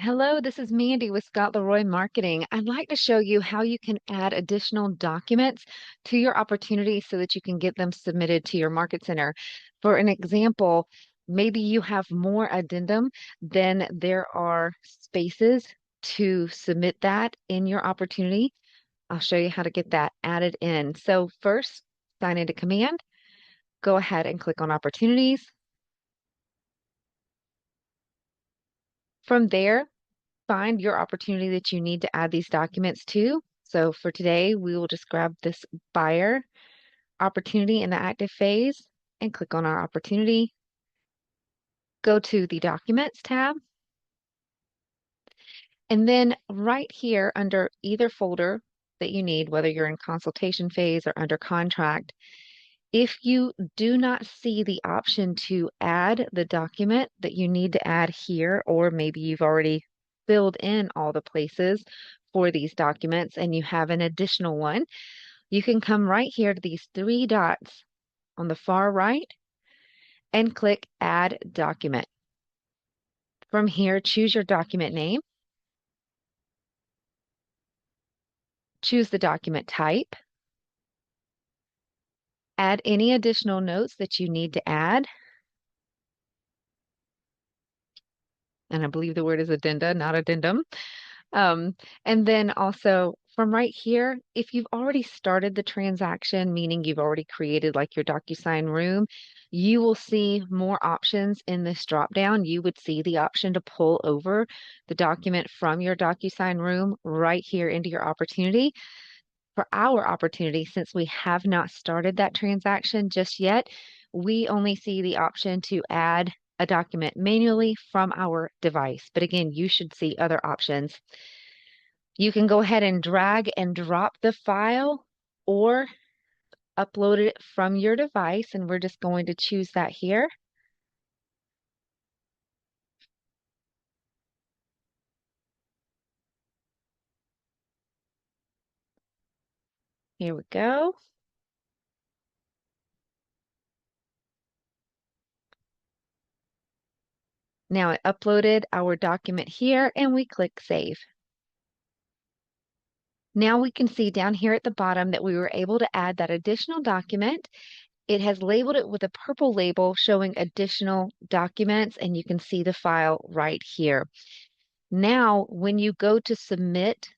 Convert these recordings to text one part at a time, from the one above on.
Hello, this is Mandy with Scott Leroy Marketing. I'd like to show you how you can add additional documents to your opportunity so that you can get them submitted to your market center. For an example, maybe you have more addendum than there are spaces to submit that in your opportunity. I'll show you how to get that added in. So first, sign into Command, go ahead and click on Opportunities. From there, find your opportunity that you need to add these documents to. So for today, we will just grab this buyer opportunity in the active phase and click on our opportunity. Go to the Documents tab. And then right here under either folder that you need, whether you're in consultation phase or under contract, if you do not see the option to add the document that you need to add here, or maybe you've already filled in all the places for these documents and you have an additional one, you can come right here to these three dots on the far right and click Add Document. From here, choose your document name, choose the document type, add any additional notes that you need to add. And I believe the word is addenda, not addendum. And then also from right here, if you've already started the transaction, meaning you've already created like your DocuSign room, you will see more options in this drop down. You would see the option to pull over the document from your DocuSign room right here into your opportunity. For our opportunity, since we have not started that transaction just yet, we only see the option to add a document manually from our device. But again, you should see other options. You can go ahead and drag and drop the file or upload it from your device, and we're just going to choose that here. Here we go. Now I uploaded our document here and we click Save. Now we can see down here at the bottom that we were able to add that additional document. It has labeled it with a purple label showing additional documents, and you can see the file right here. Now, when you go to submit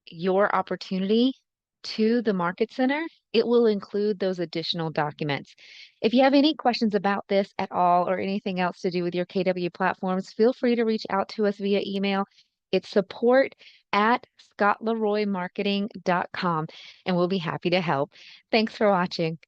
your opportunity to the Market Center, it will include those additional documents. If you have any questions about this at all or anything else to do with your KW platforms, feel free to reach out to us via email. It's support@scottleroymarketing.com, and we'll be happy to help. Thanks for watching.